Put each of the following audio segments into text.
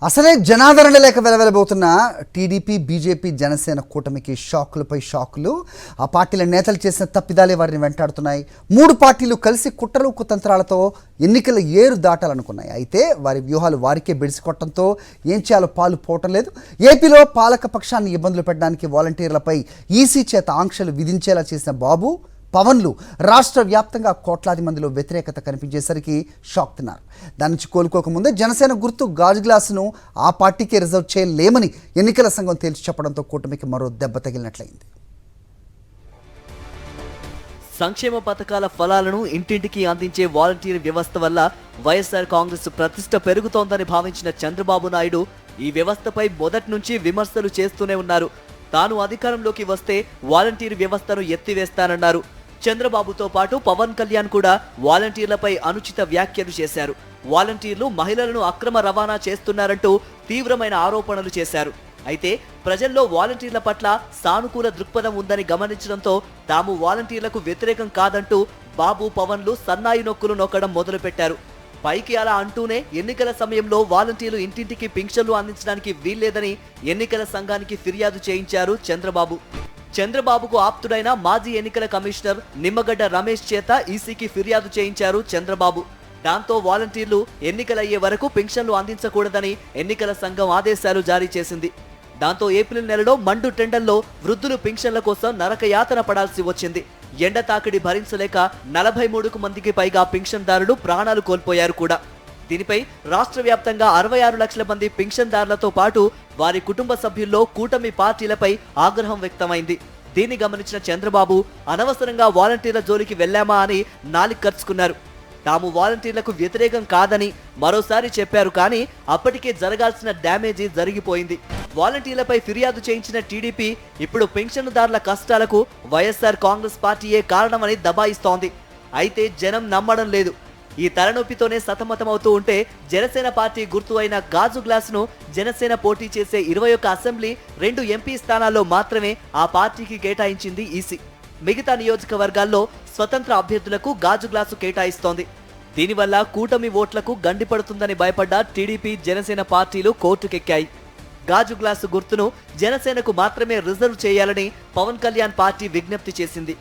అసలే జనాదరణ లేక వెలవెలబోతున్న టీడీపీ బీజేపీ జనసేన కూటమికి షాకులపై షాకులు. ఆ పార్టీల నేతలు చేసిన తప్పిదాలే వారిని వెంటాడుతున్నాయి. మూడు పార్టీలు కలిసి కుట్రలు కుతంత్రాలతో ఎన్నికల ఏరు దాటాలనుకున్నాయి. అయితే వారి వ్యూహాలు వారికే బెడిసికొట్టడంతో ఏం చేయాలో పాలు పోవటం లేదు. ఏపీలో పాలక పక్షాన్ని ఇబ్బందులు పెట్టడానికి వాలంటీర్లపై ఈసీ చేత ఆంక్షలు విధించేలా చేసిన బాబు పవన్లు రాష్ట్ర వ్యాప్తంగా కోట్లాది మందిలో వ్యతిరేకత కనిపించేసరికి షాక్ తిన్నారు. దాని నుంచి కోలుకోకముందే జనసేన గుర్తు గాజు గ్లాసును ఆ పార్టీకే రిజర్వ్ చేయలేమని ఎన్నికల సంఘం తేల్చి చెప్పడంతో కూటమికి మరో దెబ్బ తగిలినట్లయింది. సంక్షేమ పథకాల ఫలాలను ఇంటింటికి అందించే వాలంటీర్ వ్యవస్థ వల్ల వైఎస్ఆర్ కాంగ్రెస్ ప్రతిష్ట పెరుగుతోందని భావించిన చంద్రబాబు నాయుడు ఈ వ్యవస్థపై మొదటి నుంచి విమర్శలు చేస్తూనే ఉన్నారు. తాను అధికారంలోకి వస్తే వాలంటీర్ వ్యవస్థను ఎత్తివేస్తానన్నారు. చంద్రబాబుతో పాటు పవన్ కళ్యాణ్ కూడా వాలంటీర్లపై అనుచిత వ్యాఖ్యలు చేశారు. వాలంటీర్లు మహిళలను అక్రమ రవాణా చేస్తున్నారంటూ తీవ్రమైన ఆరోపణలు చేశారు. అయితే ప్రజల్లో వాలంటీర్ల పట్ల సానుకూల దృక్పథం ఉందని గమనించడంతో తాము వాలంటీర్లకు వ్యతిరేకం కాదంటూ బాబు పవన్లు సన్నాయి నొక్కులు నొక్కడం మొదలుపెట్టారు. పైకి అలా అంటూనే ఎన్నికల సమయంలో వాలంటీర్లు ఇంటింటికి పింఛన్లు అందించడానికి వీల్లేదని ఎన్నికల సంఘానికి ఫిర్యాదు చేయించారు చంద్రబాబు. చంద్రబాబుకు ఆప్తుడైన మాజీ ఎన్నికల కమిషనర్ నిమ్మగడ్డ రమేష్ చేత ఈసీకి ఫిర్యాదు చేయించారు చంద్రబాబు. దాంతో వాలంటీర్లు ఎన్నికలయ్యే వరకు పింఛన్లు అందించకూడదని ఎన్నికల సంఘం ఆదేశాలు జారీ చేసింది. దాంతో ఏప్రిల్ నెలలో మండు టెండల్లో వృద్ధులు పింఛన్ల కోసం నరకయాతన పడాల్సి వచ్చింది. ఎండ తాకిడి భరించలేక 43 మందికి పైగా పింఛన్దారులు ప్రాణాలు కోల్పోయారు కూడా. దీనిపై రాష్ట్ర వ్యాప్తంగా 66 లక్షల మంది పింఛన్దారులతో పాటు వారి కుటుంబ సభ్యుల్లో కూటమి పార్టీలపై ఆగ్రహం వ్యక్తమైంది. దీన్ని గమనించిన చంద్రబాబు అనవసరంగా వాలంటీర్ల జోలికి వెళ్లామా అని నాలిక కరుచుకున్నారు. తాము వాలంటీర్లకు వ్యతిరేకం కాదని మరోసారి చెప్పారు. కానీ అప్పటికే జరగాల్సిన డ్యామేజీ జరిగిపోయింది. వాలంటీర్లపై ఫిర్యాదు చేయించిన టీడీపీ ఇప్పుడు పెన్షన్దారుల కష్టాలకు వైఎస్ఆర్ కాంగ్రెస్ పార్టీయే కారణమని దబాయిస్తోంది. అయితే జనం నమ్మడం లేదు. ఈ తలనొప్పితోనే సతమతమవుతూ ఉంటే జనసేన పార్టీ గుర్తు అయిన గాజు గ్లాసును జనసేన పోటీ చేసే 21 అసెంబ్లీ 2 ఎంపీ స్థానాల్లో మాత్రమే ఆ పార్టీకి కేటాయించింది ఈసీ. మిగతా నియోజకవర్గాల్లో స్వతంత్ర అభ్యర్థులకు గాజు గ్లాసు కేటాయిస్తోంది. దీనివల్ల కూటమి ఓట్లకు గండిపడుతుందని భయపడ్డ టీడీపీ జనసేన పార్టీలు కోర్టుకెక్కాయి. గాజు గ్లాసు గుర్తును జనసేనకు మాత్రమే రిజర్వ్ చేయాలని పవన్ కళ్యాణ్ పార్టీ విజ్ఞప్తి చేసింది.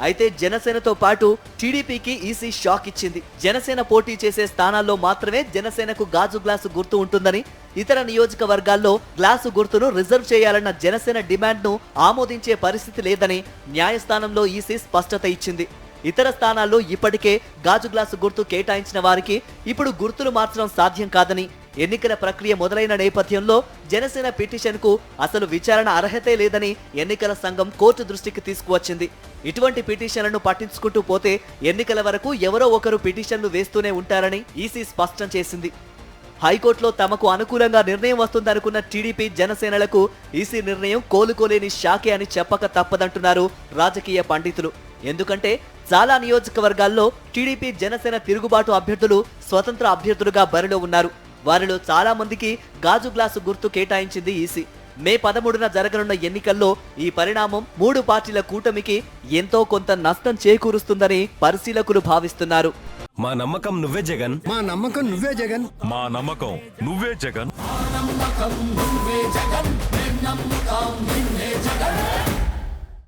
అయితే జనసేనతో పాటు టీడీపీకి ఈసీ షాక్ ఇచ్చింది. జనసేన పోటీ చేసే స్థానాల్లో మాత్రమే జనసేనకు గాజు గ్లాసు గుర్తు ఉంటుందని, ఇతర నియోజకవర్గాల్లో గ్లాసు గుర్తును రిజర్వ్ చేయాలన్న జనసేన డిమాండ్ను ఆమోదించే పరిస్థితి లేదని న్యాయస్థానంలో ఈసీ స్పష్టత ఇచ్చింది. ఇతర స్థానాల్లో ఇప్పటికే గాజు గ్లాసు గుర్తు కేటాయించిన వారికి ఇప్పుడు గుర్తులు మార్చడం సాధ్యం కాదని, ఎన్నికల ప్రక్రియ మొదలైన నేపథ్యంలో జనసేన పిటిషన్కు అసలు విచారణ అర్హతే లేదని ఎన్నికల సంఘం కోర్టు దృష్టికి తీసుకువచ్చింది. ఇటువంటి పిటిషన్లను పట్టించుకుంటూ పోతే ఎన్నికల వరకు ఎవరో ఒకరు పిటిషన్లు వేస్తూనే ఉంటారని ఈసీ స్పష్టం చేసింది. హైకోర్టులో తమకు అనుకూలంగా నిర్ణయం వస్తుందనుకున్న టీడీపీ జనసేనలకు ఈసీ నిర్ణయం కోలుకోలేని షాకే అని చెప్పక తప్పదంటున్నారు రాజకీయ పండితులు. ఎందుకంటే చాలా నియోజకవర్గాల్లో టీడీపీ జనసేన తిరుగుబాటు అభ్యర్థులు స్వతంత్ర అభ్యర్థులుగా బరిలో ఉన్నారు. వారిలో చాలా మందికి గాజు గ్లాసు గుర్తు కేటాయించింది ఈసీ. మే 13న జరగనున్న ఎన్నికల్లో ఈ పరిణామం 3 పార్టీల కూటమికి ఎంతో కొంత నష్టం చేకూరుస్తుందని పరిశీలకులు భావిస్తున్నారు. మా నమ్మకం నువ్వే జగన్, మా నమ్మకం నువ్వే జగన్, మా నమ్మకం నువ్వే జగన్.